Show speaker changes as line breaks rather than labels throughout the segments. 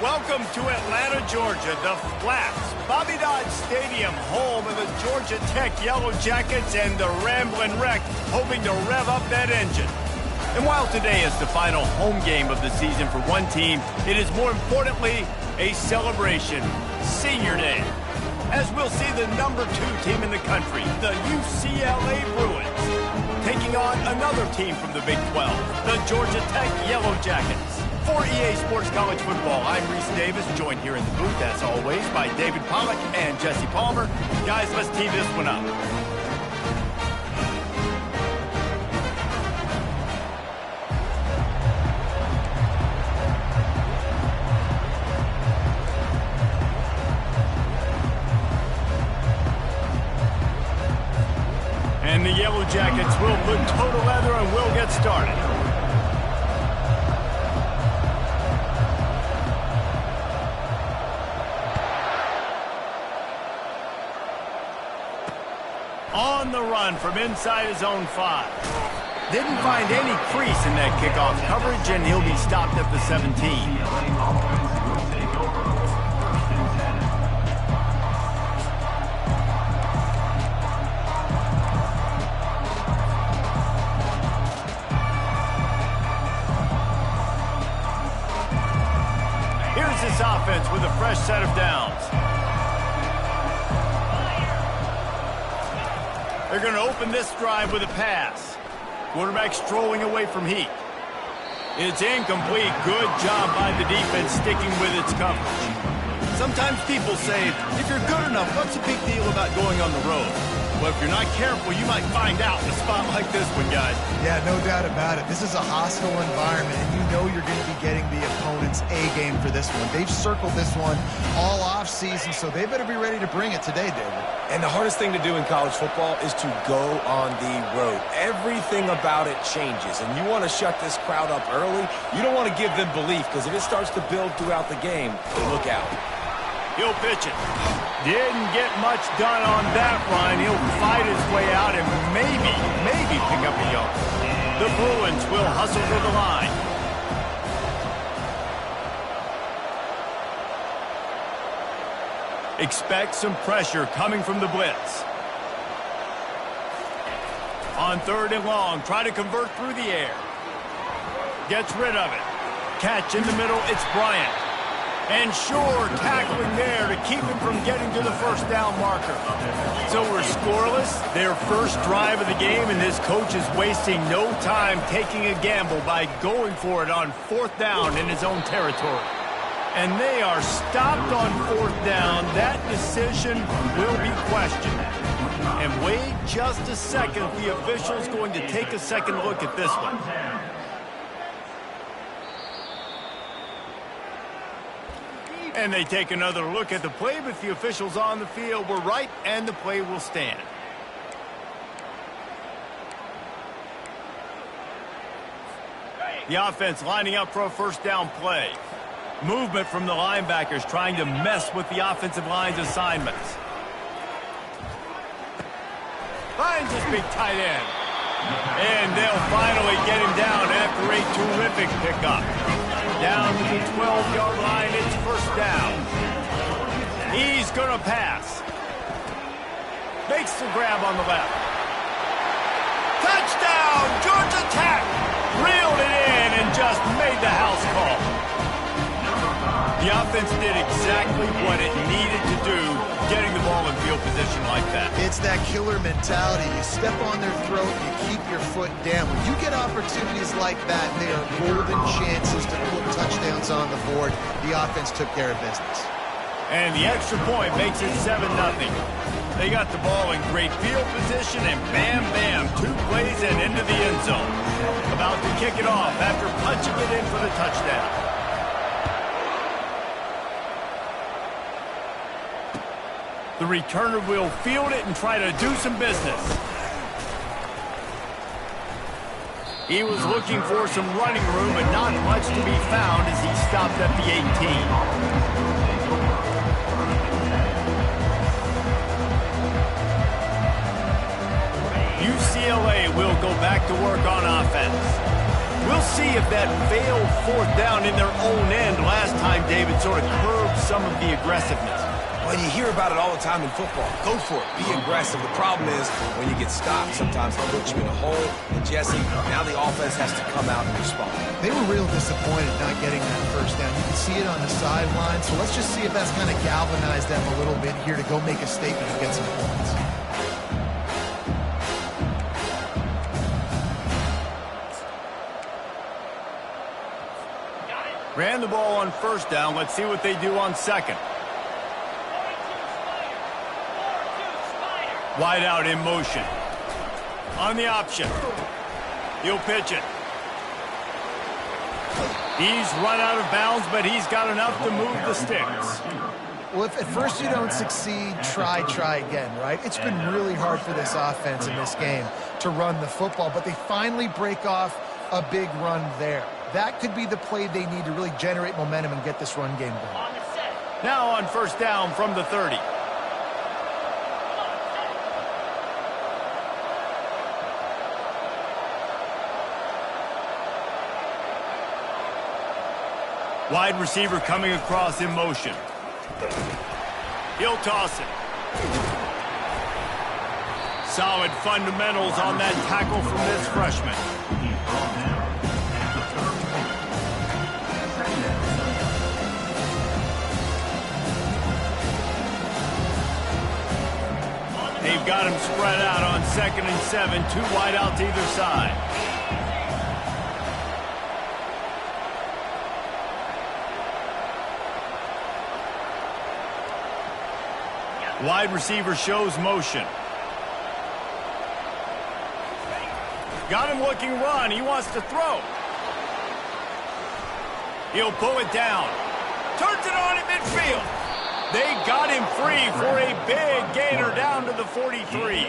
Welcome to Atlanta, Georgia, the Flats, Bobby Dodd Stadium, home of the Georgia Tech Yellow Jackets and the Ramblin' Wreck, hoping to rev up that engine. And while today is the final home game of the season for one team, it is more importantly a celebration, Senior Day, as we'll see the #2 team in the country, the UCLA Bruins, taking on another team from the Big 12, the Georgia Tech Yellow Jackets. For EA Sports College Football, I'm Reese Davis, joined here in the booth, as always, by David Pollack and Jesse Palmer. Guys, let's tee this one up. And the Yellow Jackets will put total leather and we'll get started. On the run from inside his own 5. Didn't find any crease in that kickoff coverage, and he'll be stopped at the 17. Here's this offense with a fresh set of downs. They're going to open this drive with a pass. Quarterback strolling away from heat. It's incomplete. Good job by the defense sticking with its coverage. Sometimes people say, if you're good enough, what's the big deal about going on the road? Well, if you're not careful, you might find out in a spot like this one, guys.
Yeah, no doubt about it. This is a hostile environment, and you know you're going to be getting the opponent's A-game for this one. They've circled this one all off-season, so they better be ready to bring it today, David.
And the hardest thing to do in college football is to go on the road. Everything about it changes, and you want to shut this crowd up early. You don't want to give them belief, because if it starts to build throughout the game, look out.
He'll pitch it. Didn't get much done on that run. He'll fight his way out and maybe pick up a yard. The Bruins will hustle to the line. Expect some pressure coming from the blitz. On 3rd and long, try to convert through the air. Gets rid of it. Catch in the middle, it's Bryant. And sure, tackling there to keep him from getting to the first down marker. So we're scoreless, their first drive of the game, and this coach is wasting no time taking a gamble by going for it on 4th down in his own territory. And they are stopped on 4th down. That decision will be questioned. And wait just a second. The official's going to take a second look at this one. And they take another look at the play, but the officials on the field were right, and the play will stand. The offense lining up for a first down play. Movement from the linebackers trying to mess with the offensive line's assignments. Finds his big tight end. And they'll finally get him down after a terrific pickup. Down to the 12-yard line, it's first down. He's going to pass. Makes the grab on the left. Touchdown, Georgia Tech! Reeled it in and just made the house call. The offense did exactly what it needed to do, getting the ball in field position like that.
It's that killer mentality. You step on their throat, you keep your foot down. When you get opportunities like that, they are golden chances to put touchdowns on the board. The offense took care of business.
And the extra point makes it 7-0. They got the ball in great field position, and bam, bam, 2 plays and into the end zone. About to kick it off after punching it in for the touchdown. The returner will field it and try to do some business. He was looking for some running room, but not much to be found as he stopped at the 18. UCLA will go back to work on offense. We'll see if that failed fourth down in their own end last time, David, sort of curbed some of the aggressiveness.
Well, you hear about it all the time in football. Go for it. Be aggressive. The problem is when you get stopped, sometimes it puts you in a hole. And, Jesse, now the offense has to come out and respond.
They were real disappointed not getting that first down. You can see it on the sideline. So let's just see if that's kind of galvanized them a little bit here to go make a statement and get some points.
Ran the ball on first down. Let's see what they do on second. Wide out in motion. On the option. He'll pitch it. He's run out of bounds, but he's got enough to move the sticks.
Well, if at first you don't succeed, try again, right? It's been really hard for this offense in this game to run the football, but they finally break off a big run there. That could be the play they need to really generate momentum and get this run game going.
Now on first down from the 30. Wide receiver coming across in motion. He'll toss it. Solid fundamentals on that tackle from this freshman. They've got him spread out on 2nd and 7, 2 wide out to either side. Wide receiver shows motion. Got him looking run. He wants to throw. He'll pull it down. Turns it on in midfield. They got him free for a big gainer down to the 43.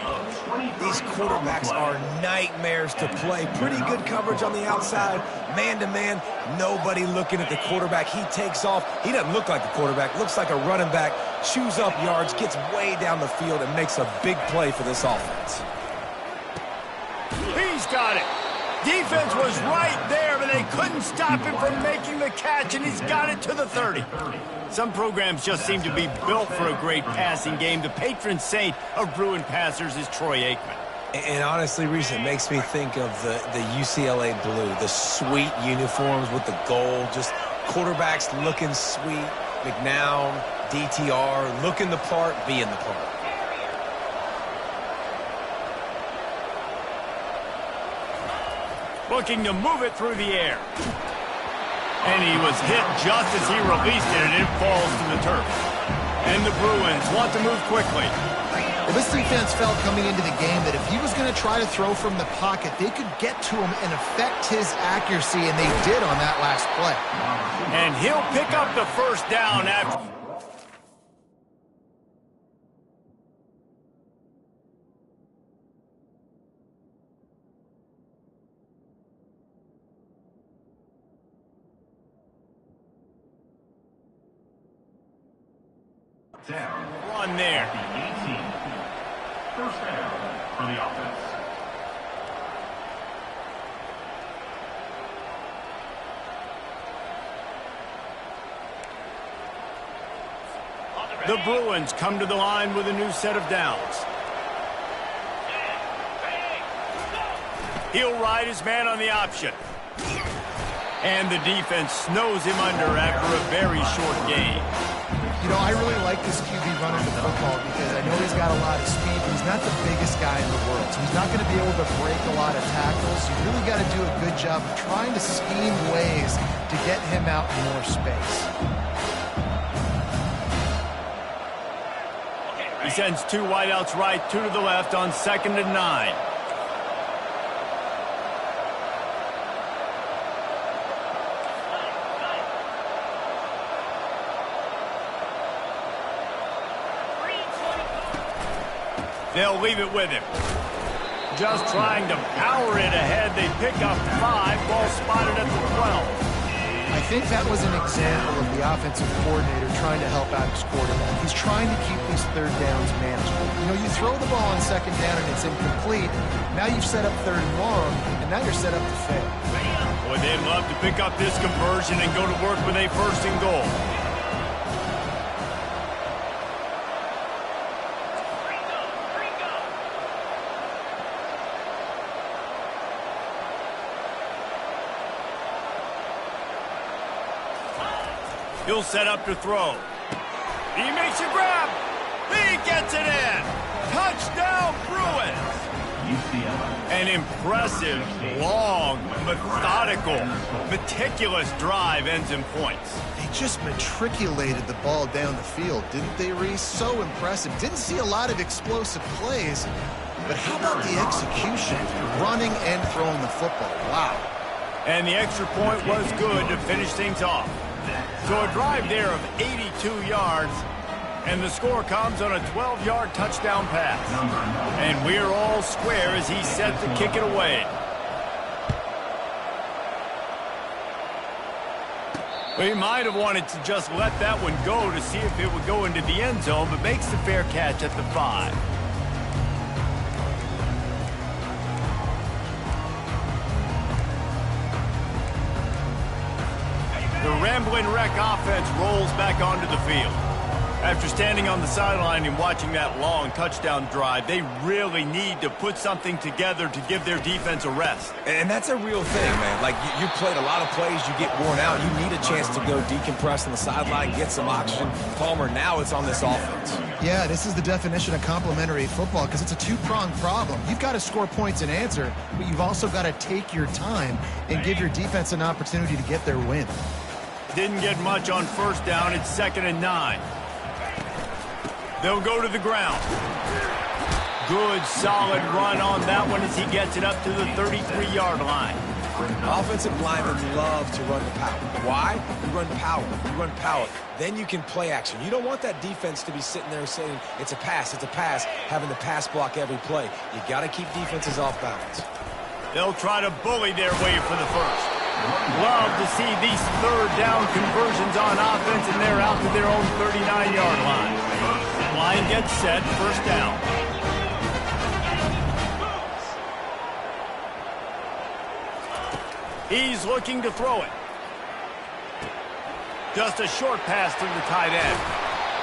These quarterbacks are nightmares to play. Pretty good coverage on the outside. Man-to-man, nobody looking at the quarterback. He takes off. He doesn't look like the quarterback. Looks like a running back. Chews up yards, gets way down the field, and makes a big play for this offense.
He's got it. Defense was right there, but they couldn't stop him from making the catch, and he's got it to the 30. Some programs just seem to be built for a great passing game. The patron saint of Bruin passers is Troy Aikman.
And honestly, Reese, it makes me think of the UCLA blue, the sweet uniforms with the gold, just quarterbacks looking sweet. McNown, DTR, looking the part, being the part.
Looking to move it through the air. And he was hit just as he released it, and it falls to the turf. And the Bruins want to move quickly.
Well, this defense felt coming into the game that if he was going to try to throw from the pocket, they could get to him and affect his accuracy, and they did on that last play.
And he'll pick up the first down after... Run there.
First down for the offense.
The Bruins come to the line with a new set of downs. He'll ride his man on the option. And the defense snows him under after a very short gain.
You know, I really like this QB running the football because I know he's got a lot of speed, but he's not the biggest guy in the world. So he's not going to be able to break a lot of tackles. You really got to do a good job of trying to scheme ways to get him out in more space.
He sends two wideouts right, two to the left on 2nd and 9. They'll leave it with him. Just trying to power it ahead. They pick up 5. Ball spotted at the 12.
I think that was an example of the offensive coordinator trying to help out his quarterback. He's trying to keep these third downs manageable. You know, you throw the ball on 2nd down and it's incomplete. Now you've set up 3rd and long, and now you're set up to fail.
Boy, they'd love to pick up this conversion and go to work with a 1st and goal. He'll set up to throw. He makes a grab. He gets it in. Touchdown, Bruins. An impressive, long, methodical, meticulous drive ends in points.
They just matriculated the ball down the field, didn't they, Reese? So impressive. Didn't see a lot of explosive plays, but how about the execution? Running and throwing the football. Wow.
And the extra point was good to finish things off. So a drive there of 82 yards, and the score comes on a 12-yard touchdown pass. And we're all square as he's set to kick it away. Well, he might have wanted to just let that one go to see if it would go into the end zone, but makes the fair catch at the 5. The Ramblin' Wreck offense rolls back onto the field. After standing on the sideline and watching that long touchdown drive, they really need to put something together to give their defense a rest.
And that's a real thing, man. Like, you played a lot of plays, you get worn out, you need a chance to go decompress on the sideline, get some oxygen. Palmer, now it's on this offense.
Yeah, this is the definition of complementary football because it's a two-pronged problem. You've got to score points and answer, but you've also got to take your time and give your defense an opportunity to get their win.
Didn't get much on 1st down. It's 2nd and 9. They'll go to the ground. Good, solid run on that one as he gets it up to the 33-yard line.
Offensive linemen love to run the power. Why? You run power. You run power. Then you can play action. You don't want that defense to be sitting there saying, it's a pass, having to pass block every play. You got to keep defenses off balance.
They'll try to bully their way for the 1st. Love to see these 3rd down conversions on offense, and they're out to their own 39-yard line. Line gets set, 1st down. He's looking to throw it. Just a short pass to the tight end.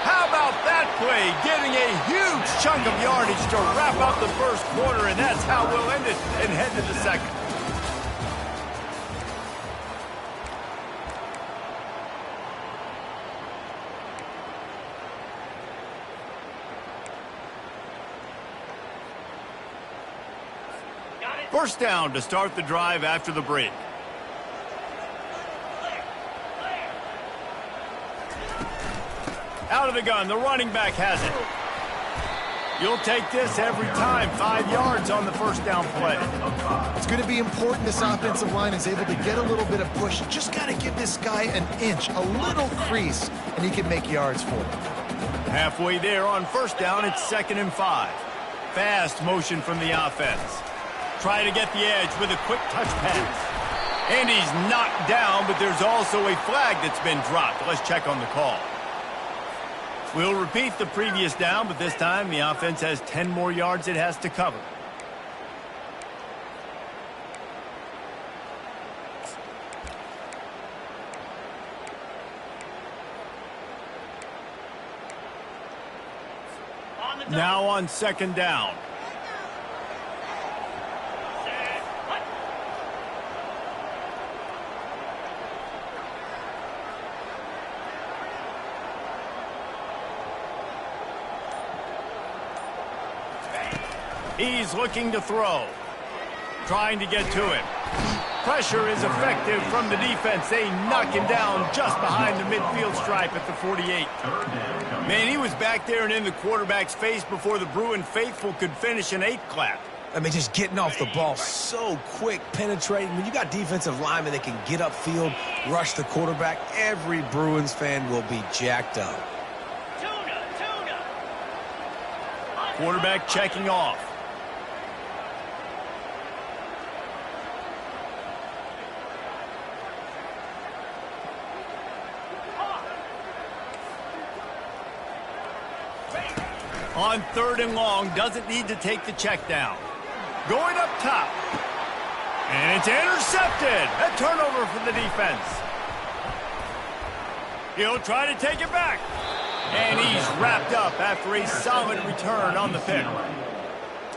How about that play? Getting a huge chunk of yardage to wrap up the 1st quarter, and that's how we'll end it and head to the 2nd. First down to start the drive after the break. Out of the gun, the running back has it. You'll take this every time. 5 yards on the 1st down play.
It's going to be important this offensive line is able to get a little bit of push. Just got to give this guy an inch, a little crease, and he can make yards for it.
Halfway there on 1st down, it's 2nd and 5. Fast motion from the offense. Try to get the edge with a quick touch pass. And he's knocked down, but there's also a flag that's been dropped. Let's check on the call. We'll repeat the previous down, but this time the offense has 10 more yards it has to cover. Now on second down. He's looking to throw. Trying to get to him. Pressure is effective from the defense. They knock him down just behind the midfield stripe at the 48. Man, he was back there and in the quarterback's face before the Bruin faithful could finish an 8 clap.
I mean, just getting off the ball so quick, penetrating. When you got defensive linemen that can get upfield, rush the quarterback, every Bruins fan will be jacked up.
Quarterback checking off. On third and long, doesn't need to take the check down. Going up top. And it's intercepted. A turnover for the defense. He'll try to take it back. And he's wrapped up after a solid return on the pick.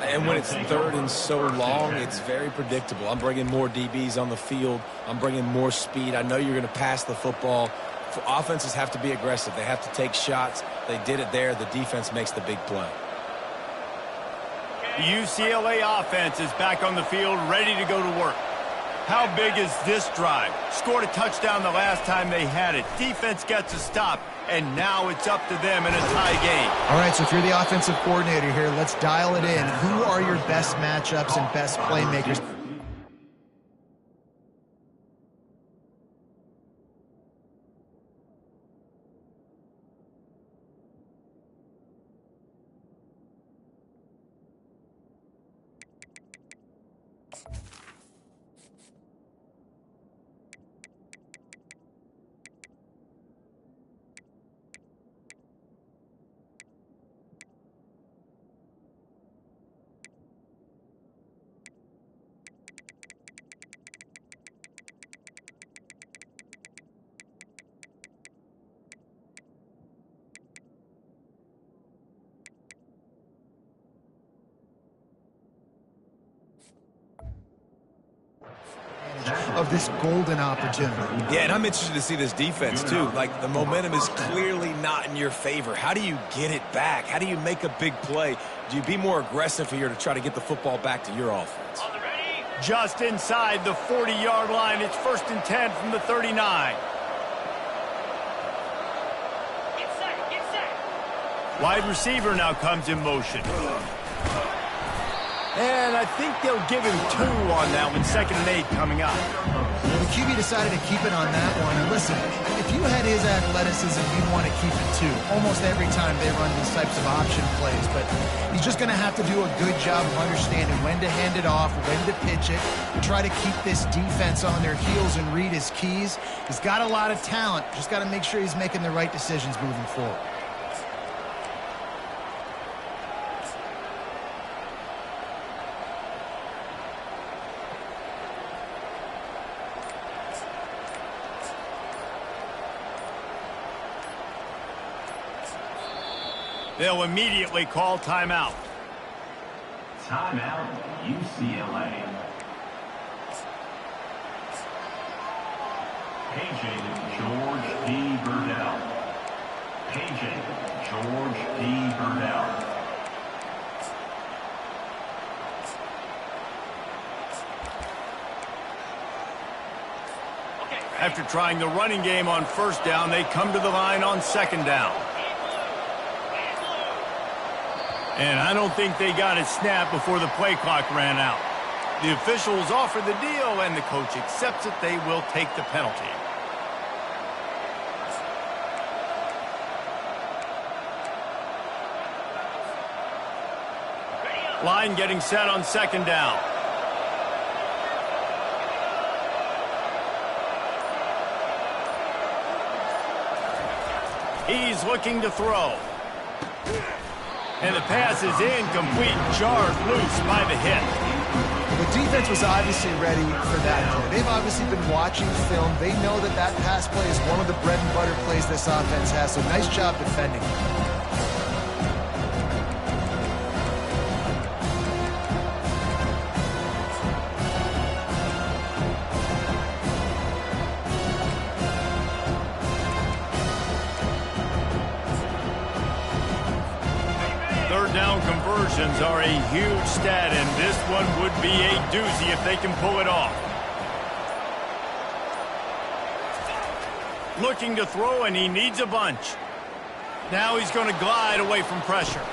And when it's third and so long, it's very predictable. I'm bringing more DBs on the field. I'm bringing more speed. I know you're going to pass the football. Offenses have to be aggressive. They have to take shots. They did it there. The defense makes the big play.
The UCLA offense is back on the field, ready to go to work. How big is this drive? Scored a touchdown the last time they had it. Defense gets a stop, and now it's up to them in a tie game.
All right, so if you're the offensive coordinator here, let's dial it in. Who are your best matchups and best playmakers? Of this golden opportunity.
Yeah, and I'm interested to see this defense, too. Like, the momentum is clearly not in your favor. How do you get it back? How do you make a big play? Do you be more aggressive here to try to get the football back to your offense?
Just inside the 40-yard line. It's 1st and 10 from the 39. Wide receiver now comes in motion. And I think they'll give him 2 on that one. 2nd and 8 coming up.
Well, the QB decided to keep it on that one. And listen, if you had his athleticism, you'd want to keep it too. Almost every time they run these types of option plays. But he's just going to have to do a good job of understanding when to hand it off, when to pitch it, and try to keep this defense on their heels and read his keys. He's got a lot of talent. Just got to make sure he's making the right decisions moving forward.
They'll immediately call timeout.
Timeout, UCLA. Paging George D. Burdell. Paging George D. Burdell.
After trying the running game on 1st down, they come to the line on 2nd down. And I don't think they got it snapped before the play clock ran out. The officials offer the deal, and the coach accepts it. They will take the penalty. Line getting set on 2nd down. He's looking to throw. And the pass is incomplete, jarred loose by the hit.
The defense was obviously ready for that play. They've obviously been watching film. They know that that pass play is one of the bread and butter plays this offense has, so nice job defending.
Third down conversions are a huge stat, and this one would be a doozy if they can pull it off. Looking to throw, and he needs a bunch. Now he's going to glide away from pressure.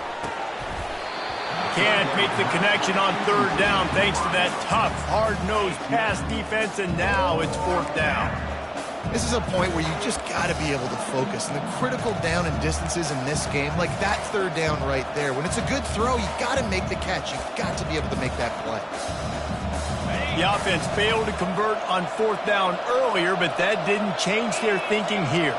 Can't make the connection on third down thanks to that tough, hard-nosed pass defense, and now it's fourth down.
This is a point where you just got to be able to focus. And the critical down and distances in this game, like that third down right there, when it's a good throw, you got to make the catch. You've got to be able to make that play.
The offense failed to convert on fourth down earlier, but that didn't change their thinking here.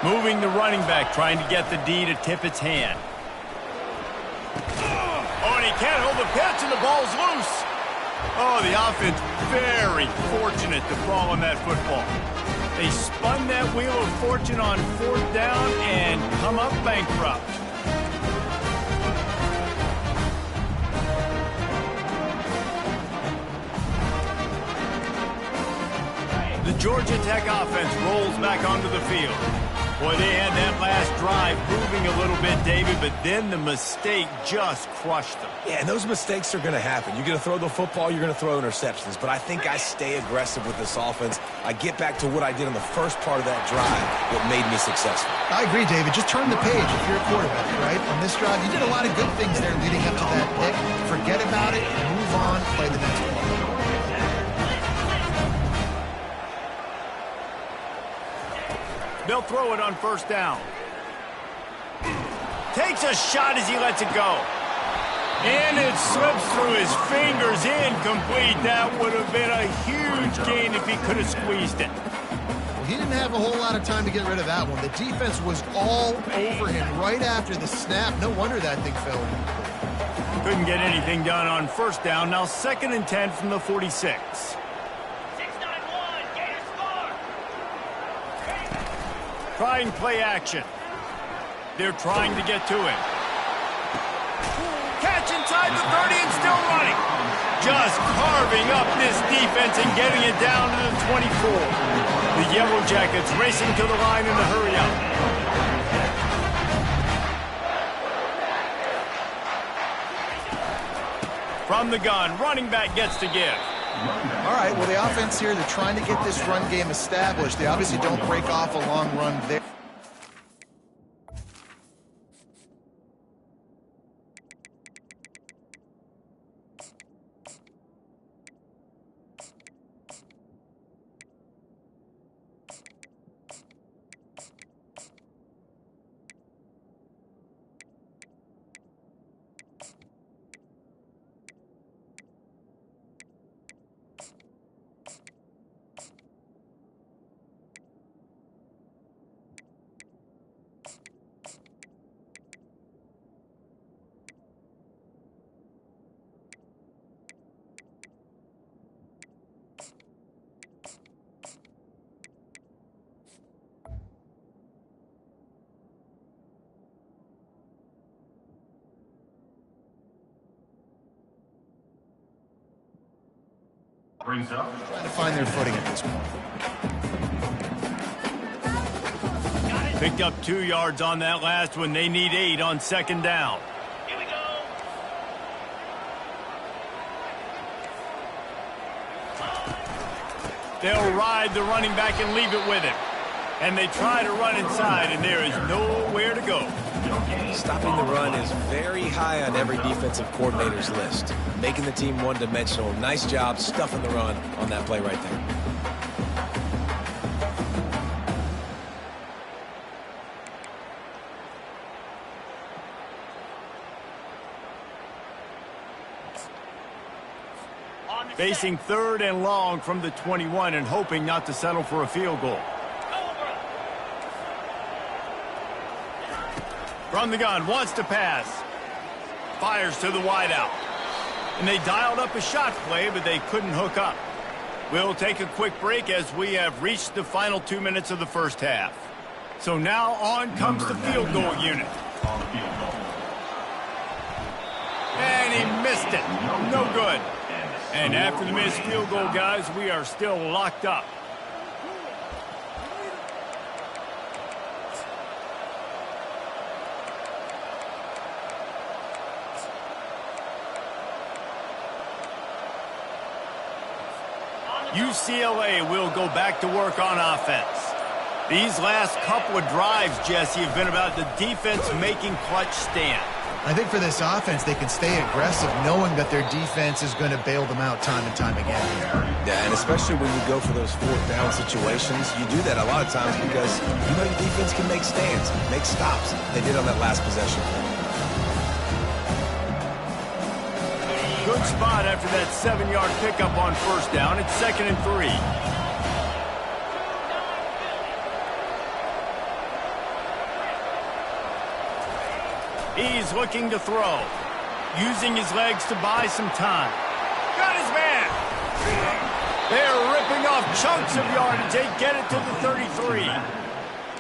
Moving the running back, trying to get the D to tip its hand. Oh, and he can't hold the pitch, and the ball's loose. Oh, the offense very fortunate to fall on that football. They spun that wheel of fortune on fourth down and come up bankrupt. The Georgia Tech offense rolls back onto the field. Boy, they had that last drive moving a little bit, David, but then the mistake just crushed them.
Yeah, and those mistakes are going to happen. You're going to throw the football, you're going to throw interceptions. But I think I stay aggressive with this offense. I get back to what I did on the first part of that drive, what made me successful.
I agree, David. Just turn the page if you're a quarterback, right? On this drive, you did a lot of good things there leading up to that pick. Forget about it, move on, play the next one.
They'll throw it on first down. Takes a shot as he lets it go. And it slips through his fingers, incomplete. That would have been a huge gain if he could have squeezed it.
Well, he didn't have a whole lot of time to get rid of that one. The defense was all over him right after the snap. No wonder that thing fell.
Couldn't get anything done on first down. Now 2nd and 10 from the 46. Trying play action. They're trying to get to him. Catch inside the 30 and still running. Just carving up this defense and getting it down to the 24. The Yellow Jackets racing to the line in the hurry up. From the gun, running back gets to give.
All right, well, the offense here, they're trying to get this run game established. They obviously don't break off a long run there.
Brings up.
Trying to find their footing at this point.
Picked up 2 yards on that last one. They need 8 on 2nd down.
Here we go.
They'll ride the running back and leave it with him. And they try to run inside, and there is nowhere to go.
Stopping the run is very high on every defensive coordinator's list. Making the team one-dimensional. Nice job stuffing the run on that play right there.
On
Facing 3rd and long from the 21 and hoping not to settle for a field goal. From the gun, wants to pass. Fires to the wideout. And they dialed up a shot play, but they couldn't hook up. We'll take a quick break as we have reached the final 2 minutes of the first half. So now on comes the field goal unit. And he missed it. No good. And after the missed field goal, guys, we are still locked up. UCLA will go back to work on offense. These last couple of drives, Jesse, have been about the defense making clutch stand.
I think for this offense, they can stay aggressive knowing that their defense is going to bail them out time and time again.
Yeah, and especially when you go for those 4th down situations, you do that a lot of times because you know the defense can make stands, make stops. They did on that last possession.
Good spot after that 7-yard pickup on 1st down. It's 2nd and 3. He's looking to throw. Using his legs to buy some time. Got his man. They're ripping off chunks of yardage. They get it to the 33.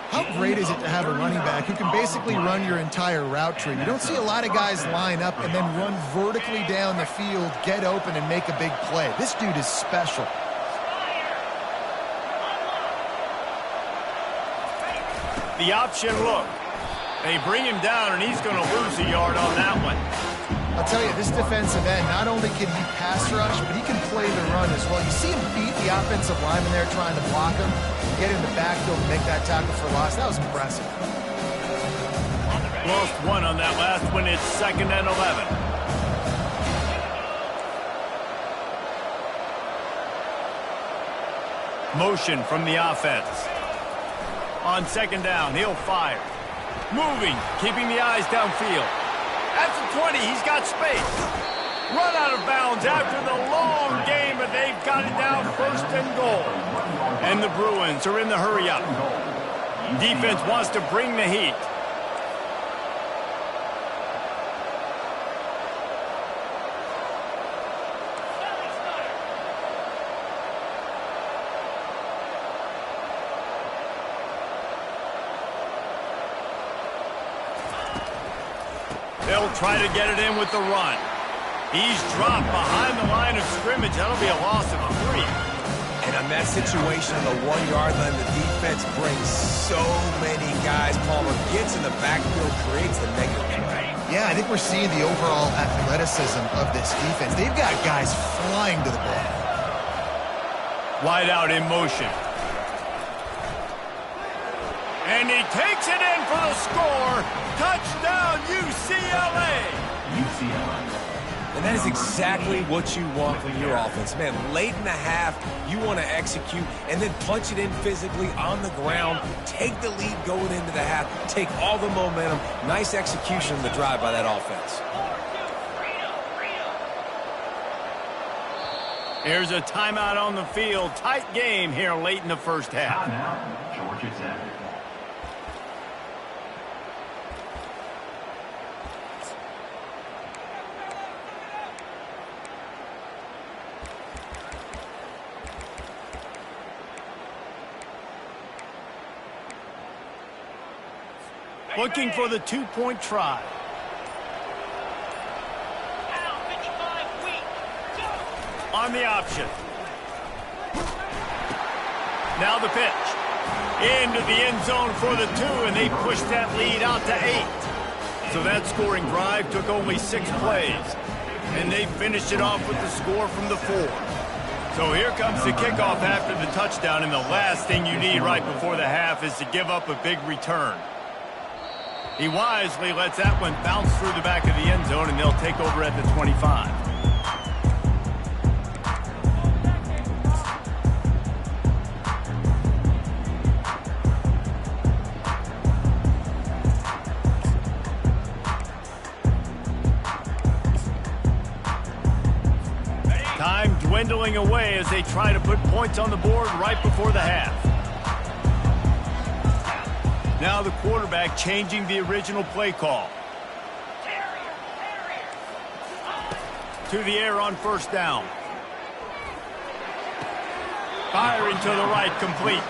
How great is it to have a running back who can basically run your entire route tree? You don't see a lot of guys line up and then run vertically down the field, get open, and make a big play. This dude is special.
The option look. They bring him down, and he's going to lose a yard on that one.
I'll tell you, this defensive end, not only can he pass rush, but he can play the run as well. You see him beat the offensive lineman there trying to block him, get in the backfield and make that tackle for loss. That was impressive.
Lost one on that last one. It's 2nd and 11. Motion from the offense. On 2nd down, he'll fire. Moving, keeping the eyes downfield. At the 20, he's got space. Run out of bounds after the long game, but they've got it down 1st and goal. And the Bruins are in the hurry-up. Defense wants to bring the heat. They'll try to get it in with the run. He's dropped behind the line of scrimmage. That'll be a loss of 3.
And on that situation, on the 1-yard line, the defense brings so many guys. Palmer gets in the backfield, creates the negative play.
Yeah, I think we're seeing the overall athleticism of this defense. They've got guys flying to the ball.
Wide out in motion. And he takes it in for the score. Touchdown, UCLA.
And that is exactly what you want from your offense. Man, late in the half, you want to execute and then punch it in physically on the ground. Take the lead going into the half. Take all the momentum. Nice execution of the drive by that offense.
Here's a timeout on the field. Tight game here late in the first half.
Timeout, Georgia Tech.
Looking for the 2-point try. On the option. Now the pitch. Into the end zone for the 2, and they push that lead out to 8. So that scoring drive took only 6 plays. And they finished it off with the score from the 4. So here comes the kickoff after the touchdown, and the last thing you need right before the half is to give up a big return. He wisely lets that one bounce through the back of the end zone, and they'll take over at the 25. Time dwindling away as they try to put points on the board right before the half. Now the quarterback changing the original play call. To the air on first down. Firing to the right, complete.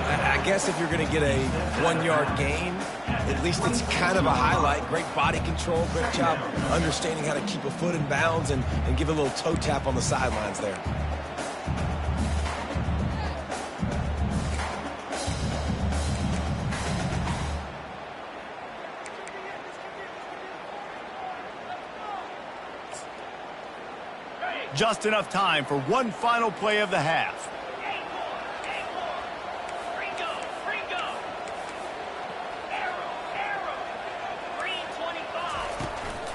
I guess if you're going to get a 1-yard gain, at least it's kind of a highlight. Great body control, great job understanding how to keep a foot in bounds and give a little toe tap on the sidelines there.
Just enough time for one final play of the half.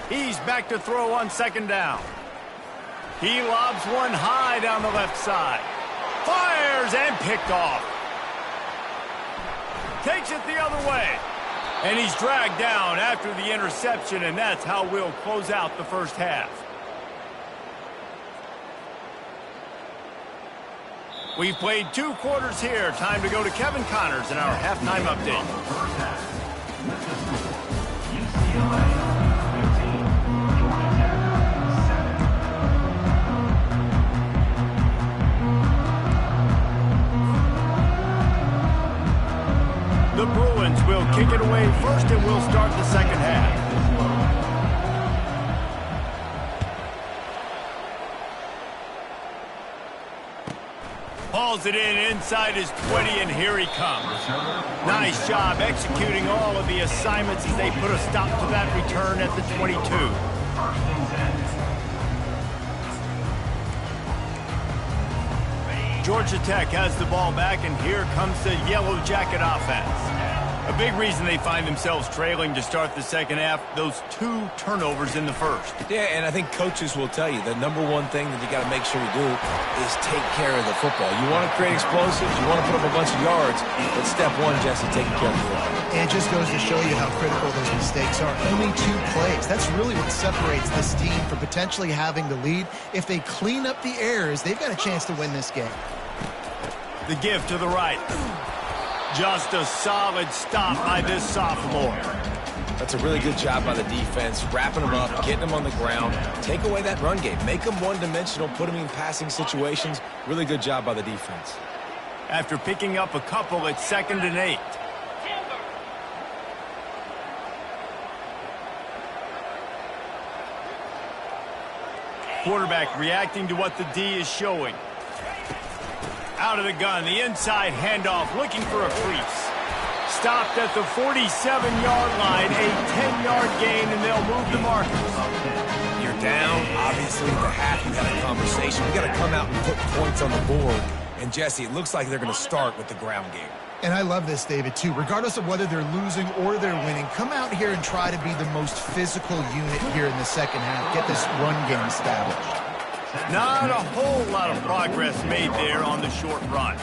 He's back to throw on second down. He lobs one high down the left side. Fires and picked off. Takes it the other way. And he's dragged down after the interception, and that's how we'll close out the first half. We've played 2 quarters here. Time to go to Kevin Connors in our halftime update.
First half. UCLA 15, Georgia Tech 7.
The Bruins will kick it away first, and we'll start the second half. Hauls it in inside his 20, and here he comes. Nice job executing all of the assignments as they put a stop to that return at the 22. Georgia Tech has the ball back, and here comes the Yellow Jacket offense. A big reason they find themselves trailing to start the second half, those 2 turnovers in the first.
Yeah, and I think coaches will tell you the number one thing that you got to make sure you do is take care of the football. You want to create explosives, you want to put up a bunch of yards, but step one, Jesse, taking care of the football.
And it just goes to show you how critical those mistakes are. Only 2 plays. That's really what separates this team from potentially having the lead. If they clean up the errors, they've got a chance to win this game.
The give to the right. Just a solid stop by this sophomore.
That's a really good job by the defense, wrapping them up, getting them on the ground. Take away that run game. Make them one-dimensional, put them in passing situations. Really good job by the defense.
After picking up a couple, it's 2nd and 8. Quarterback reacting to what the D is showing. Out of the gun, the inside handoff, looking for a crease. Stopped at the 47-yard line, a 10-yard gain, and they'll move the markers.
You're down. Obviously, at the half, you had a conversation. We got to come out and put points on the board. And, Jesse, it looks like they're going to start with the ground game.
And I love this, David, too. Regardless of whether they're losing or they're winning, come out here and try to be the most physical unit here in the second half. Get this run game established.
Not a whole lot of progress made there on the short run.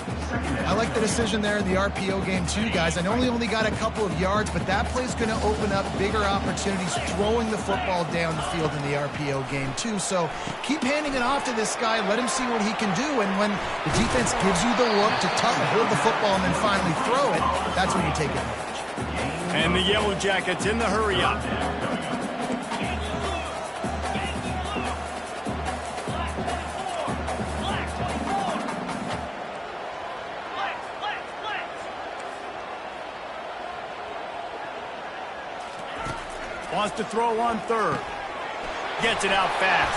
I like the decision there in the RPO game, too, guys. I know he only got a couple of yards, but that play's going to open up bigger opportunities throwing the football down the field in the RPO game, too. So keep handing it off to this guy. Let him see what he can do. And when the defense gives you the look to hold the football and then finally throw it, that's when you take advantage.
And the Yellow Jackets in the hurry-up. Wants to throw on 3rd. Gets it out fast.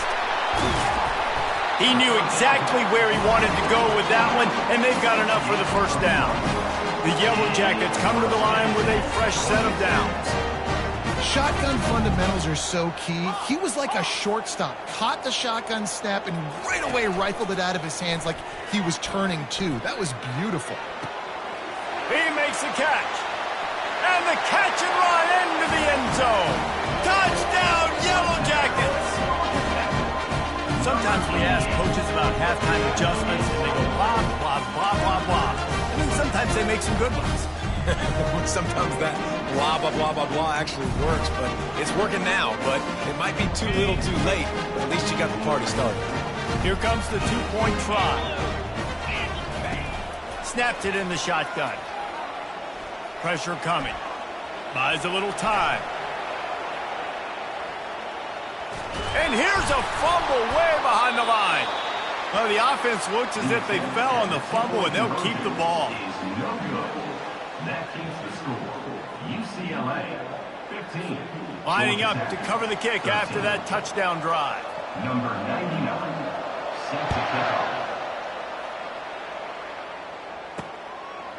He knew exactly where he wanted to go with that one, and they've got enough for the first down. The Yellow Jackets come to the line with a fresh set of downs.
Shotgun fundamentals are so key. He was like a shortstop. Caught the shotgun snap and right away rifled it out of his hands like he was turning too. That was beautiful.
He makes the catch. And the catch and run into the end zone. Touchdown, Yellow Jackets! Sometimes we ask coaches about halftime adjustments, and they go blah, blah, blah, blah, blah. And then sometimes they make some good ones.
Sometimes that blah, blah, blah, blah, blah actually works, but it's working now. But it might be too little too late, but at least you got the party started.
Here comes the two-point try. Snapped it in the shotgun. Pressure coming. Buys a little time. And here's a fumble way behind the line. Well, the offense looks as if they fell on the fumble, and they'll keep the ball.
Is no good. That keeps the score. UCLA 15.
Lining up to cover the kick after that touchdown drive.
Number 99. Set to kick off.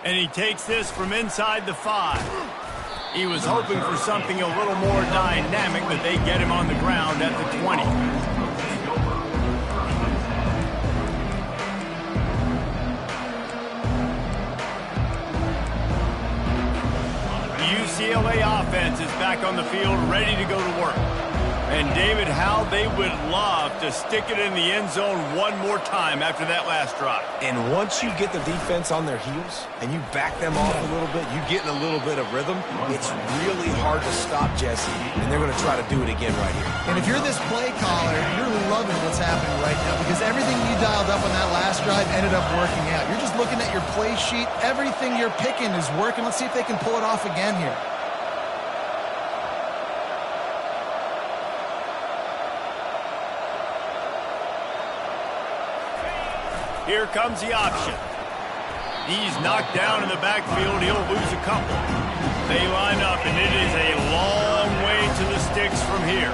And he takes this from inside the 5. He was hoping for something a little more dynamic, but they get him on the ground at the 20. The UCLA offense is back on the field, ready to go to work. And David, how they would love to stick it in the end zone one more time after that last drive.
And once you get the defense on their heels and you back them off a little bit, you get in a little bit of rhythm, it's really hard to stop Jesse, and they're going to try to do it again right here.
And if you're this play caller, you're loving what's happening right now because everything you dialed up on that last drive ended up working out. You're just looking at your play sheet. Everything you're picking is working. Let's see if they can pull it off again here.
Here comes the option. He's knocked down in the backfield. He'll lose a couple. They line up, and it is a long way to the sticks from here.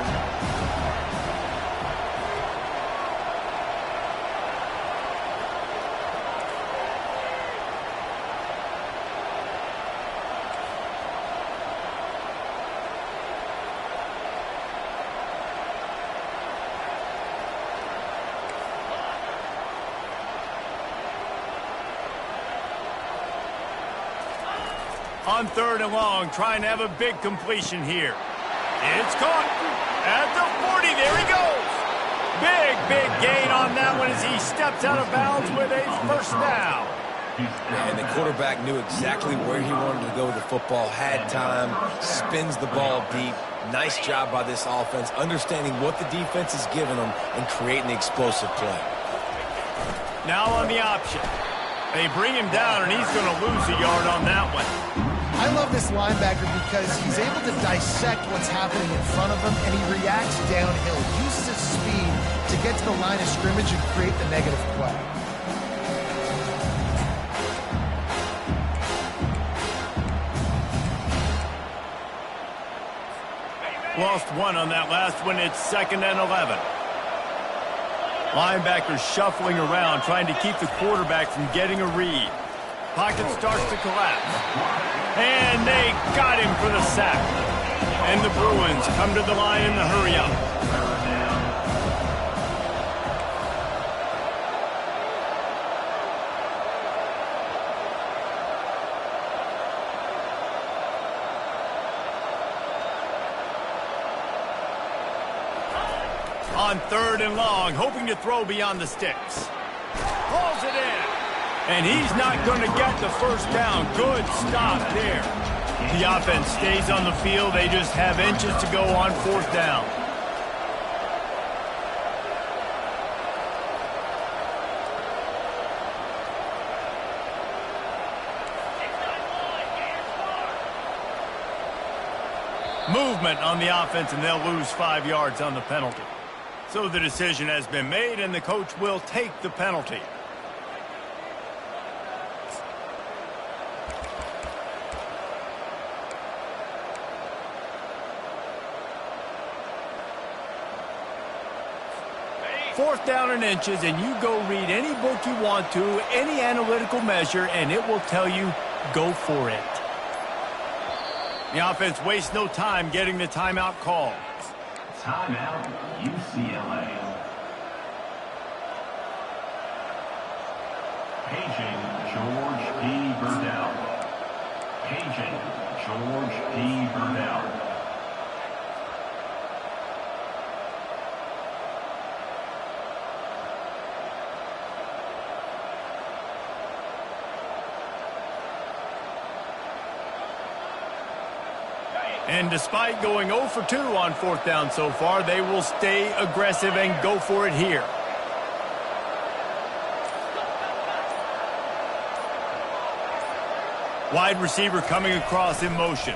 On 3rd and long, trying to have a big completion here. It's caught at the 40. There he goes. Big gain on that one as he steps out of bounds with a first down.
And the quarterback knew exactly where he wanted to go with the football, had time, spins the ball deep. Nice job by this offense, understanding what the defense is giving them and creating the explosive play.
Now on the option. They bring him down, and he's going to lose a yard on that one.
I love this linebacker because he's able to dissect what's happening in front of him, and he reacts downhill, uses his speed to get to the line of scrimmage and create the negative play.
Lost one on that last one. It's 2nd and 11. Linebackers shuffling around, trying to keep the quarterback from getting a read. Pocket starts to collapse. And they got him for the sack. And the Bruins come to the line in the hurry up. On 3rd and long, hoping to throw beyond the sticks. Pulls it in. And he's not going to get the first down. Good stop there. The offense stays on the field. They just have inches to go on 4th down. Movement on the offense, and they'll lose 5 yards on the penalty. So the decision has been made, and the coach will take the penalty. Fourth down and inches, and you go read any book you want to, any analytical measure, and it will tell you, go for it. The offense wastes no time getting the timeout call.
Timeout, UCLA. Paging George P. Burdell. Paging George P. Burdell.
And despite going 0 for 2 on 4th down so far, they will stay aggressive and go for it here. Wide receiver coming across in motion.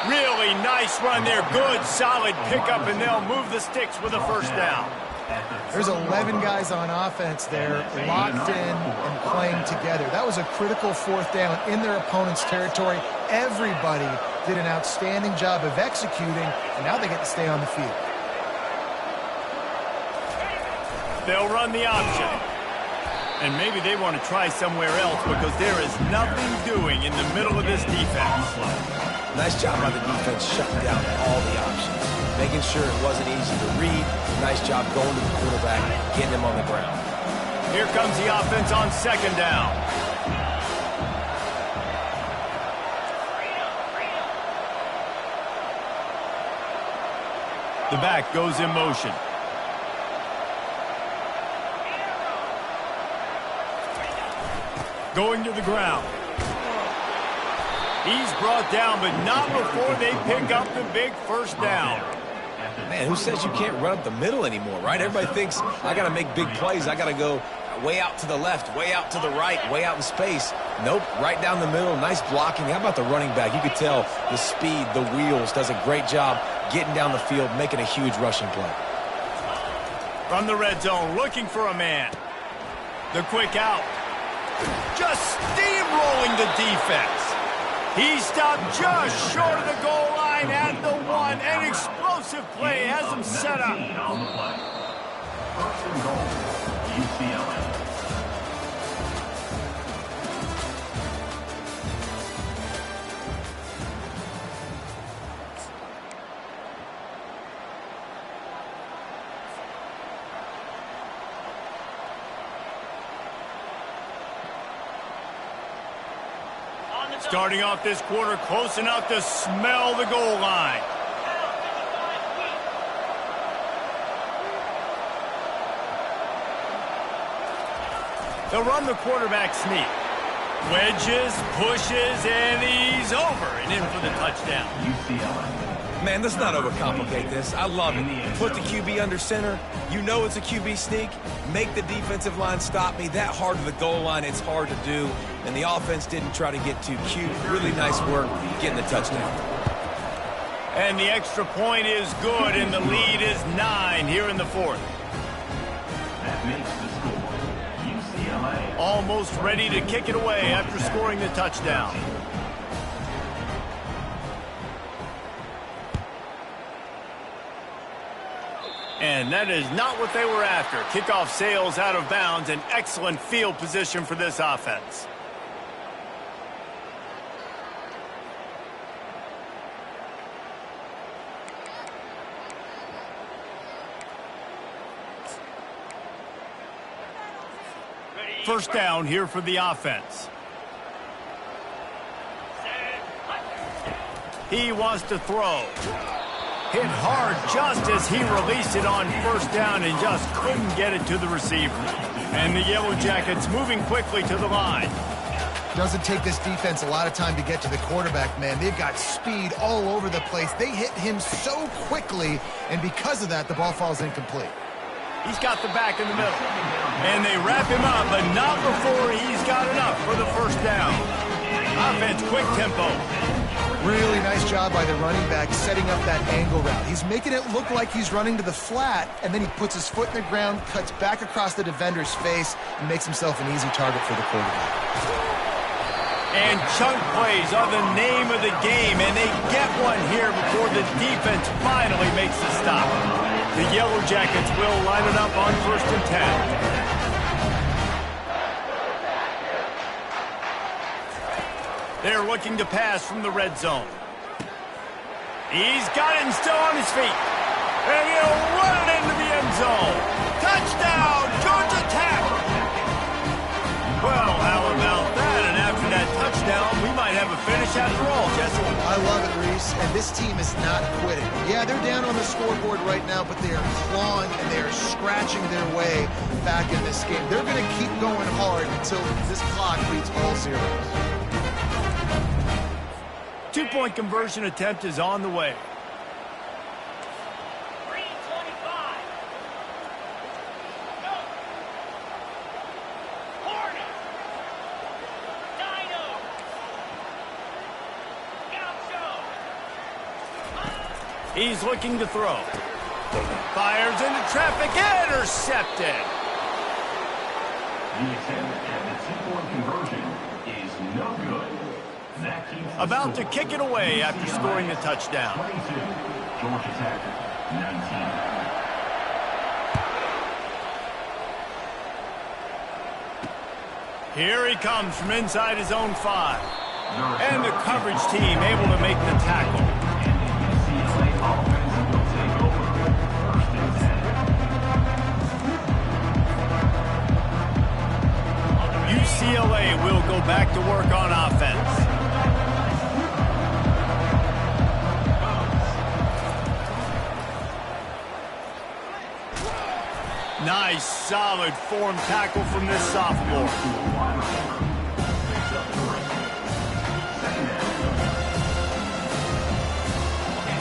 Really nice run there. Good, solid pickup, and they'll move the sticks with a first down.
There's 11 guys on offense there, locked in and playing together. That was a critical fourth down in their opponent's territory. Everybody did an outstanding job of executing, and now they get to stay on the field.
They'll run the option. And maybe they want to try somewhere else because there is nothing doing in the middle of this defense.
Nice job by the defense shutting down all the options, making sure it wasn't easy to read. Nice job going to the quarterback, getting him on the ground.
Here comes the offense on second down. The back goes in motion. Going to the ground. He's brought down, but not before they pick up the big first down.
Man, who says you can't run up the middle anymore, right? Everybody thinks, I got to make big plays. I got to go way out to the left, way out to the right, way out in space. Nope, right down the middle. Nice blocking. How about the running back? You could tell the speed, the wheels, does a great job getting down the field, making a huge rushing play.
From the red zone, looking for a man. The quick out. Just steamrolling the defense. He stopped just short of the goal line at the one. An explosive play has him set up.
On the play. First and goal, UCLA.
Starting off this quarter close enough to smell the goal line. They'll run the quarterback sneak. Wedges, pushes, and he's over and in for the touchdown.
UCLA.
Man, let's not overcomplicate this. I love it. Put the QB under center. You know it's a QB sneak. Make the defensive line stop me. That hard to the goal line, it's hard to do. And the offense didn't try to get too cute. Really nice work getting the touchdown.
And the extra point is good, and the lead is 9 here in the fourth.
That makes the score UCLA.
Almost ready to kick it away after scoring the touchdown. And that is not what they were after. Kickoff sails out of bounds. An excellent field position for this offense. First down here for the offense. He wants to throw. Hit hard just as he released it on first down and just couldn't get it to the receiver. And the Yellow Jackets moving quickly to the line.
Doesn't take this defense a lot of time to get to the quarterback, man. They've got speed all over the place. They hit him so quickly, and because of that, the ball falls incomplete.
He's got the back in the middle. And they wrap him up, but not before he's got enough for the first down. Offense, quick tempo.
Really nice job by the running back setting up that angle route. He's making it look like he's running to the flat, and then he puts his foot in the ground, cuts back across the defender's face, and makes himself an easy target for the quarterback.
And chunk plays are the name of the game, and they get one here before the defense finally makes the stop. The Yellow Jackets will line it up on 1st and 10. They're looking to pass from the red zone. He's got it and still on his feet. And he'll run it into the end zone. Touchdown, Georgia Tech! Well, how about that? And after that touchdown, we might have a finish after all, Jesse.
I love it, Reese, and this team is not quitting. Yeah, they're down on the scoreboard right now, but they are clawing and they are scratching their way back in this game. They're going to keep going hard until this clock reads all zeros.
Two-point conversion attempt is on the way. He's looking to throw. Fires into traffic, intercepted.
The attempt at the two-point conversion is no good. That keeps the
About to
score.
kick it away after scoring the touchdown.
22, Georgia Tech 19.
Here he comes from inside his own 5. And the coverage team able to make the tackle.
UCLA offense will take over. 1st and 10.
UCLA will go back to work on offense. Nice, solid form tackle from this sophomore.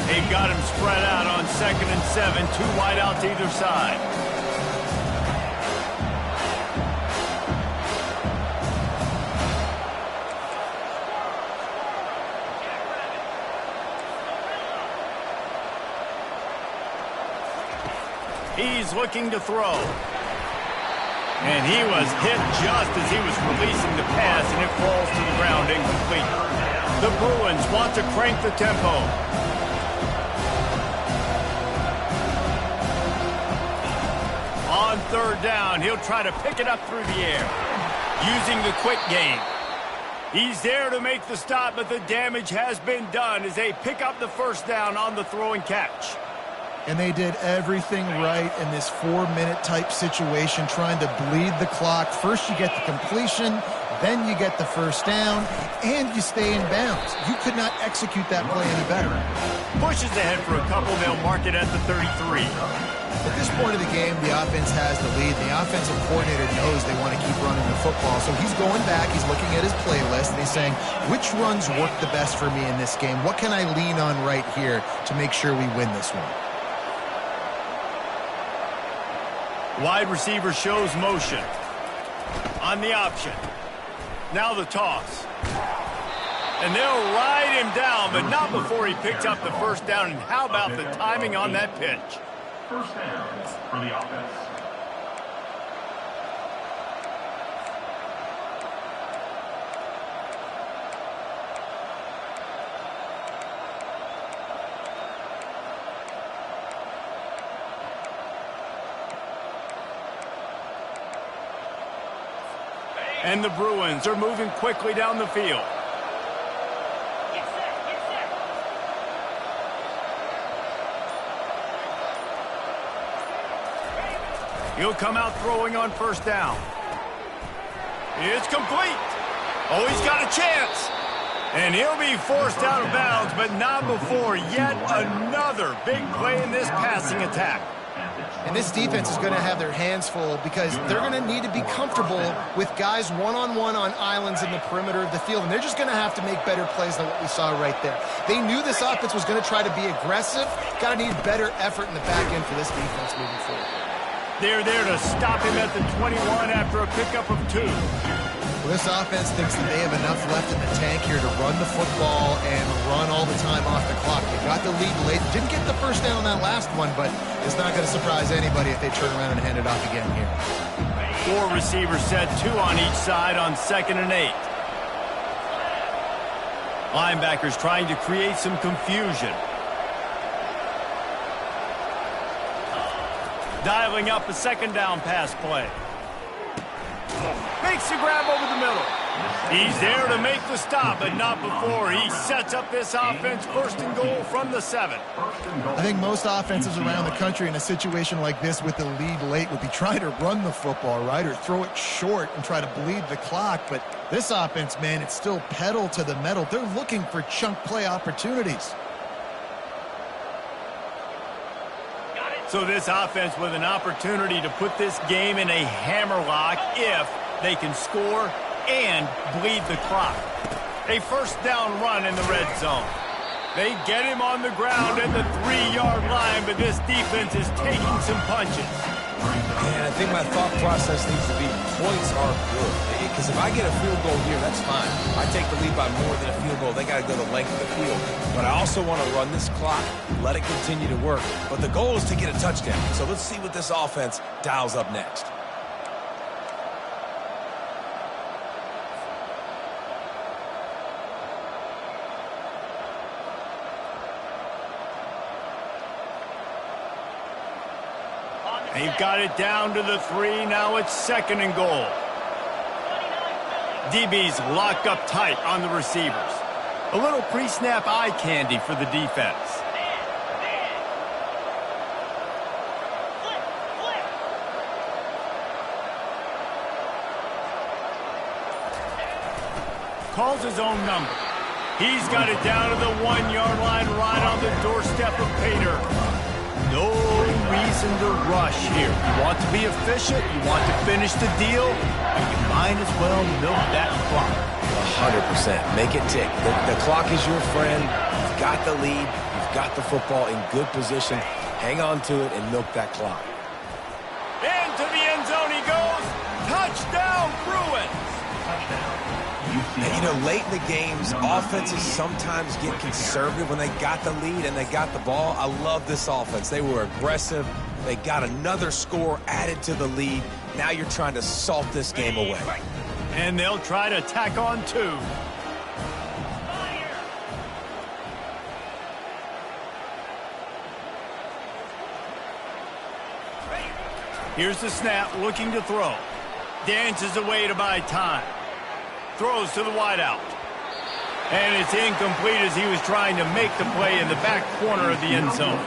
They've got him spread out on 2nd and 7, 2 wide out to either side. He's looking to throw. And he was hit just as he was releasing the pass, and it falls to the ground incomplete. The Bruins want to crank the tempo. On 3rd down, he'll try to pick it up through the air, using the quick game. He's there to make the stop, but the damage has been done as they pick up the 1st down on the throw and catch.
And they did everything right in this 4-minute type situation, trying to bleed the clock. First you get the completion, then you get the 1st down, and you stay in bounds. You could not execute that play any better.
Pushes ahead for a couple. They'll mark it at the 33.
At this point of the game, the offense has the lead. The offensive coordinator knows they want to keep running the football. So he's going back, he's looking at his playlist, and he's saying, which runs work the best for me in this game? What can I lean on right here to make sure we win this one?
Wide receiver shows motion. On the option. Now the toss. And they'll ride him down, but not before he picked up the 1st down. And how about the timing on that pitch?
1st down for the offense.
And the Bruins are moving quickly down the field. He'll come out throwing on 1st down. It's complete. Oh, he's got a chance. And he'll be forced out of bounds, but not before yet another big play in this passing attack.
And this defense is going to have their hands full because they're going to need to be comfortable with guys one-on-one on islands in the perimeter of the field. And they're just going to have to make better plays than what we saw right there. They knew this offense was going to try to be aggressive. Got to need better effort in the back end for this defense moving forward.
They're there to stop him at the 21 after a pickup of 2.
Well, this offense thinks that they have enough left in the tank here to run the football and run all the time off the clock. They got the lead late. Didn't get the 1st down on that last one, but it's not going to surprise anybody if they turn around and hand it off again here.
4 receivers set, 2 on each side on 2nd and 8. Linebackers trying to create some confusion. Dialing up a 2nd down pass play. Makes the grab over the middle. He's there to make the stop, but not before he sets up this offense 1st and goal from the 7.
I think most offenses around the country in a situation like this with the lead late would be trying to run the football, right, or throw it short and try to bleed the clock. But this offense, man, it's still pedal to the metal. They're looking for chunk play opportunities.
So this offense with an opportunity to put this game in a hammerlock if they can score and bleed the clock. A 1st down run in the red zone. They get him on the ground at the 3-yard line, but this defense is taking some punches.
And I think my thought process needs to be points are good. Because if I get a field goal here, that's fine. If I take the lead by more than a field goal, they got to go the length of the field. But I also want to run this clock, let it continue to work. But the goal is to get a touchdown. So let's see what this offense dials up next.
They've got it down to the 3. Now it's 2nd and goal. DB's locked up tight on the receivers. A little pre-snap eye candy for the defense. Calls his own number. He's got it down to the 1-yard line, right on the doorstep of Pater. No reason to rush here. You want to be efficient, you want to finish the deal, and you might as well milk that clock.
100%. Make it tick. The clock is your friend. You've got the lead. You've got the football in good position. Hang on to it and milk that clock.
Into the end zone he goes. Touchdown, Bruins.
And, you know, late in the games, offenses sometimes get conservative when they got the lead and they got the ball. I love this offense. They were aggressive. They got another score added to the lead. Now you're trying to salt this game away.
And they'll try to tack on 2. Here's the snap, looking to throw. Dances away to buy time. Throws to the wideout. And it's incomplete as he was trying to make the play in the back corner of the end zone.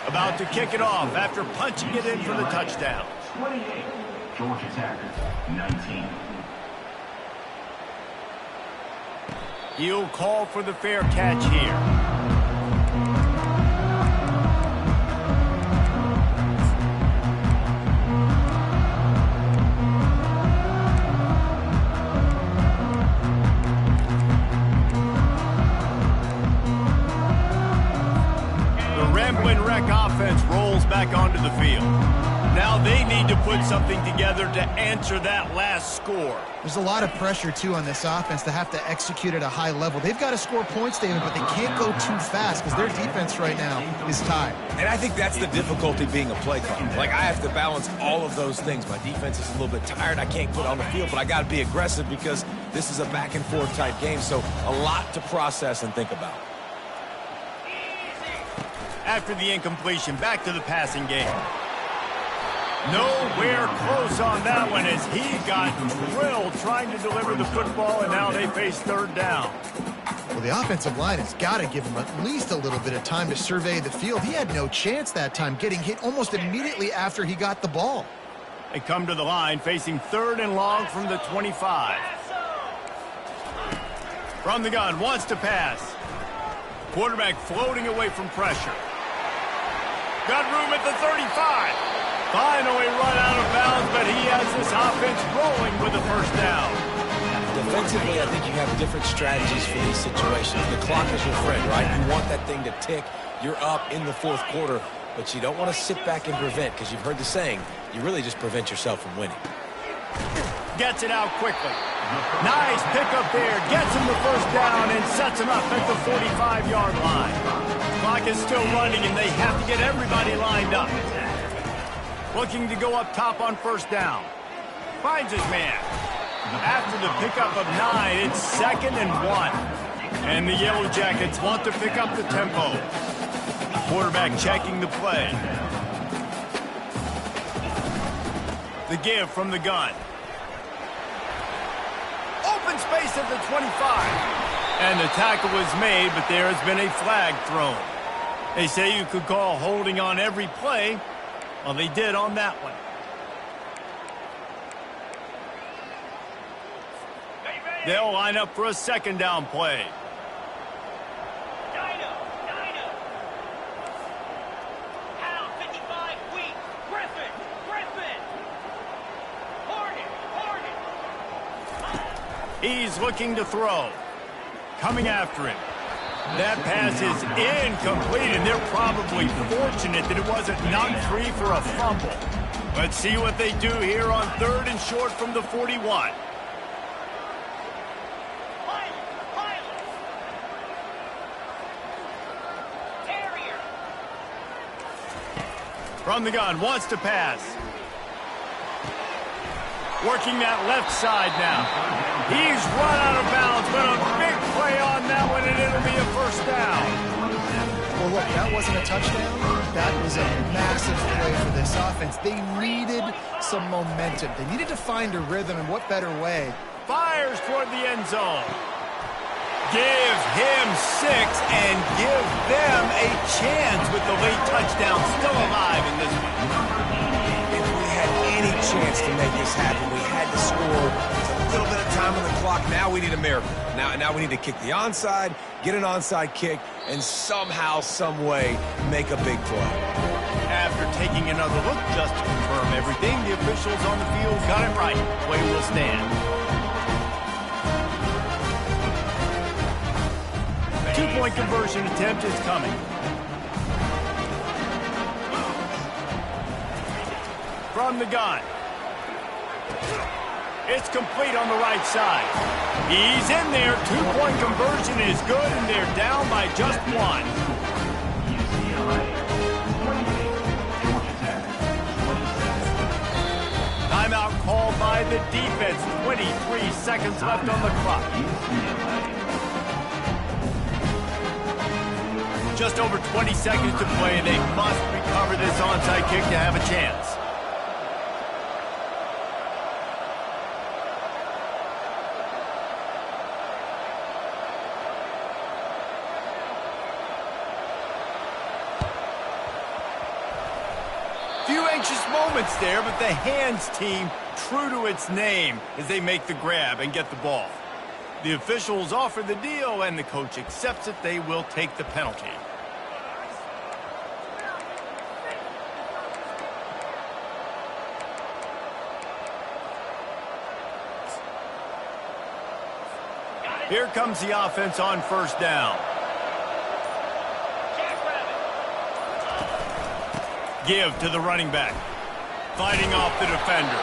About to kick it off after punching it in for the touchdown.
28, Georgia Tech, 19.
He'll call for the fair catch here. Offense rolls back onto the field. Now they need to put something together to answer that last score.
There's a lot of pressure, too, on this offense to have to execute at a high level. They've got to score points, David, but they can't go too fast because their defense right now is tired.
And I think that's the difficulty being a play caller. Like, I have to balance all of those things. My defense is a little bit tired. I can't put on the field, but I got to be aggressive because this is a back-and-forth type game, so a lot to process and think about.
After the incompletion, back to the passing game. Nowhere close on that one as he got drilled trying to deliver the football, and now they face 3rd down.
Well, the offensive line has got to give him at least a little bit of time to survey the field. He had no chance that time, getting hit almost immediately after he got the ball.
They come to the line facing 3rd and long from the 25. From the gun, wants to pass. Quarterback floating away from pressure. Got room at the 35. Finally run out of bounds, but he has this offense rolling with a 1st down.
Defensively, I think you have different strategies for these situations. The clock is your friend, right? You want that thing to tick. You're up in the 4th quarter, but you don't want to sit back and prevent, because you've heard the saying, you really just prevent yourself from winning.
Gets it out quickly. Nice pickup there. Gets him the 1st down and sets him up at the 45-yard line. Clock is still running, and they have to get everybody lined up. Looking to go up top on 1st down. Finds his man. After the pickup of 9, it's 2nd and 1. And the Yellow Jackets want to pick up the tempo. Quarterback checking the play. The give from the gun. Open space at the 25. And the tackle was made, but there has been a flag thrown. They say you could call holding on every play. Well, they did on that one. They'll line up for a 2nd down play. He's looking to throw. Coming after him. That pass is incomplete, and they're probably fortunate that it wasn't knocked free for a fumble. Let's see what they do here on 3rd and short from the 41. From the gun, wants to pass. Working that left side now. He's run out of bounds, but a big play on that one, and it'll be a first down.
Well, look, that wasn't a touchdown. That was a massive play for this offense. They needed some momentum. They needed to find a rhythm, and what better way?
Fires toward the end zone. Give him 6 and give them a chance with the late touchdown still alive in this one.
If we had any chance to make this happen, we had to score. It's a little bit of time on the clock. Now we need a miracle. Now we need to kick the onside, get an onside kick, and somehow, some way, make a big play.
After taking another look just to confirm everything, the officials on the field got it right. Play will stand. 2-point conversion attempt is coming. From the gun. It's complete on the right side. He's in there. 2-point conversion is good, and they're down by just 1. Timeout called by the defense. 23 seconds left on the clock. Just over 20 seconds to play. They must recover this onside kick to have a chance. Few anxious moments there, but the hands team true to its name as they make the grab and get the ball. The officials offer the deal, and the coach accepts it. They will take the penalty. Here comes the offense on first down. Give to the running back. Fighting off the defender.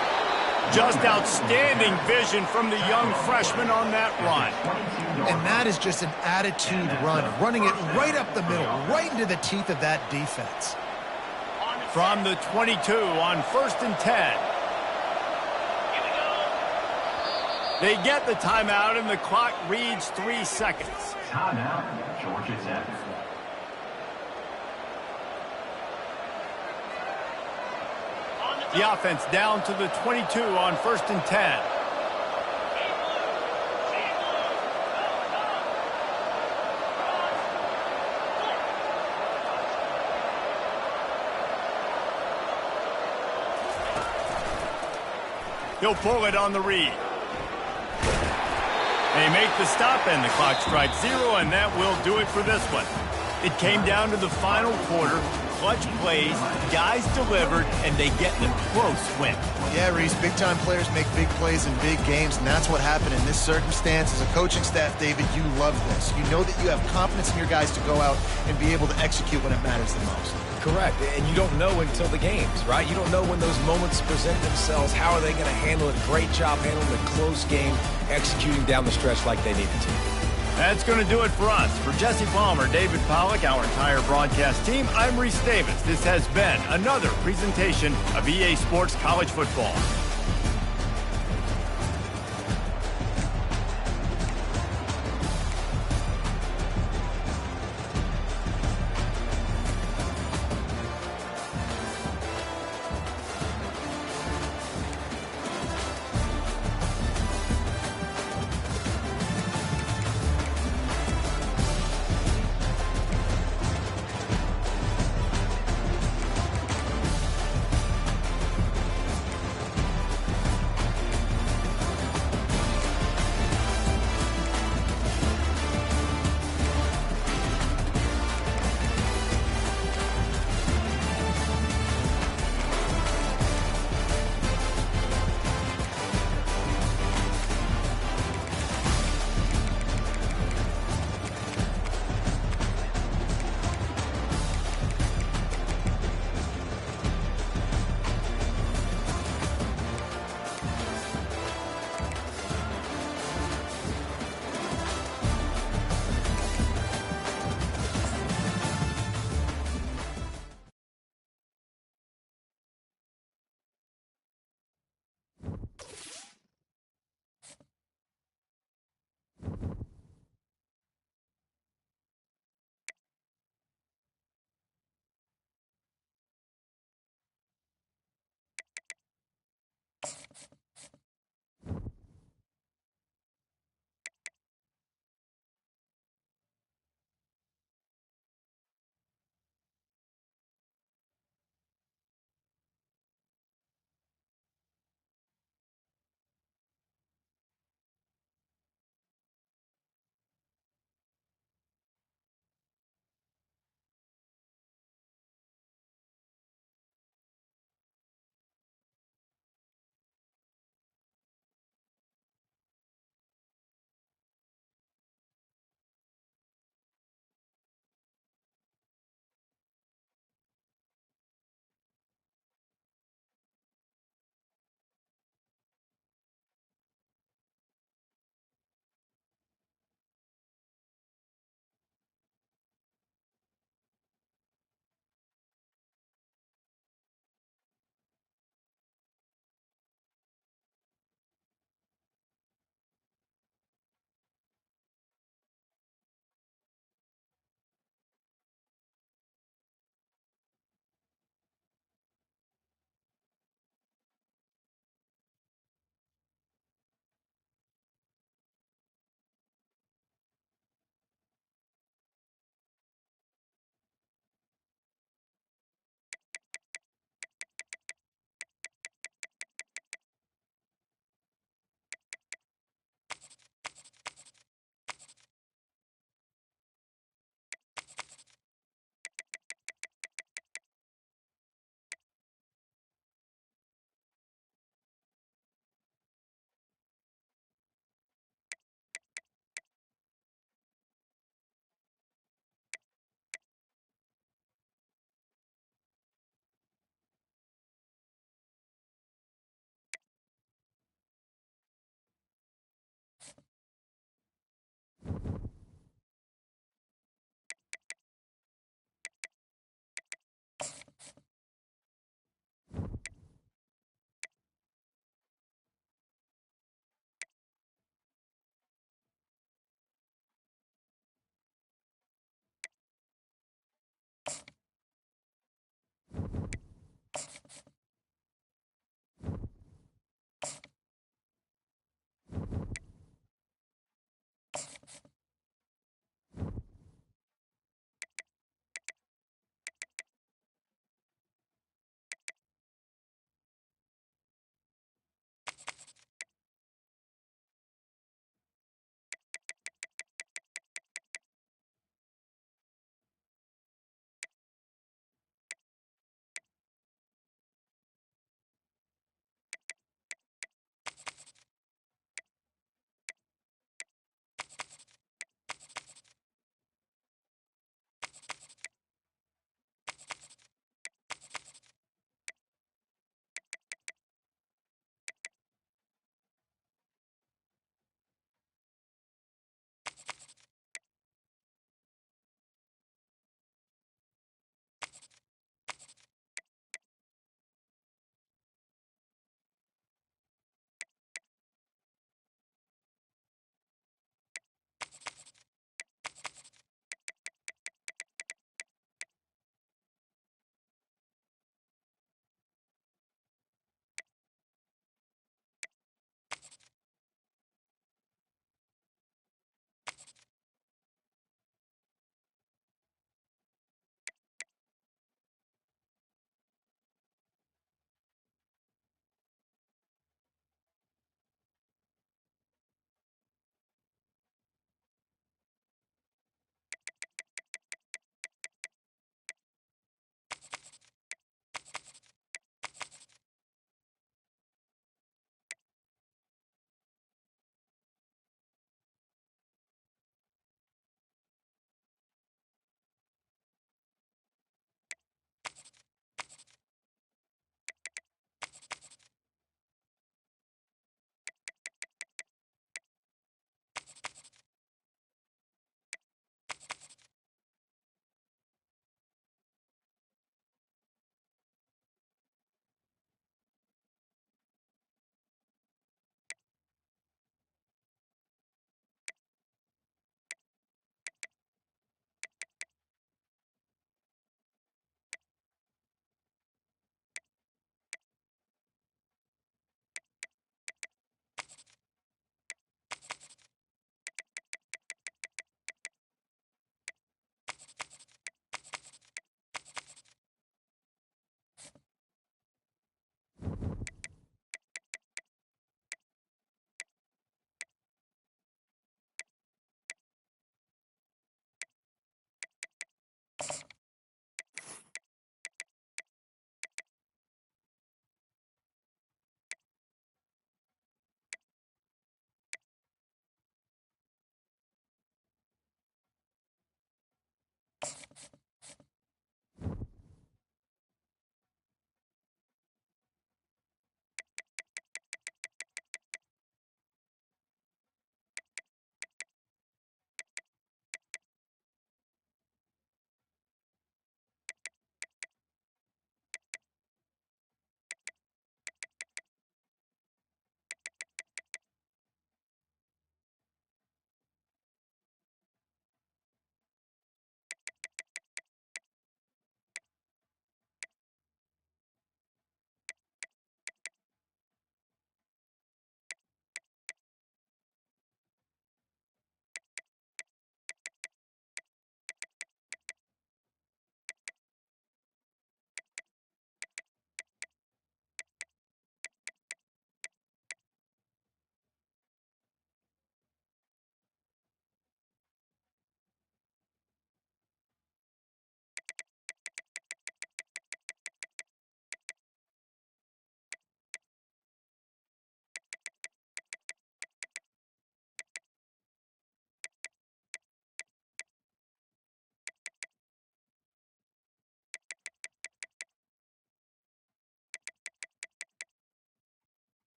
Just outstanding vision from the young freshman on that run.
And that is just an attitude run, running it right up the middle, right into the teeth of that defense.
From the 22 on 1st and 10. They get the timeout, and the clock reads 3 seconds.
Timeout, Georgia Tech.
The offense down to the 22 on 1st and 10. He'll pull it on the read. They make the stop, and the clock strikes 0, and that will do it for this one. It came down to the final quarter. Clutch plays, guys delivered, and they get the close win.
Yeah, Reese, big-time players make big plays in big games, and that's what happened in this circumstance. As a coaching staff, David, you love this. You know that you have confidence in your guys to go out and be able to execute when it matters the most.
Correct, and you don't know until the games, right? You don't know when those moments present themselves. How are they going to handle it? Great job handling a close game, executing down the stretch like they needed to.
That's going to do it for us. For Jesse Palmer, David Pollack, our entire broadcast team, I'm Reese Davis. This has been another presentation of EA Sports College Football.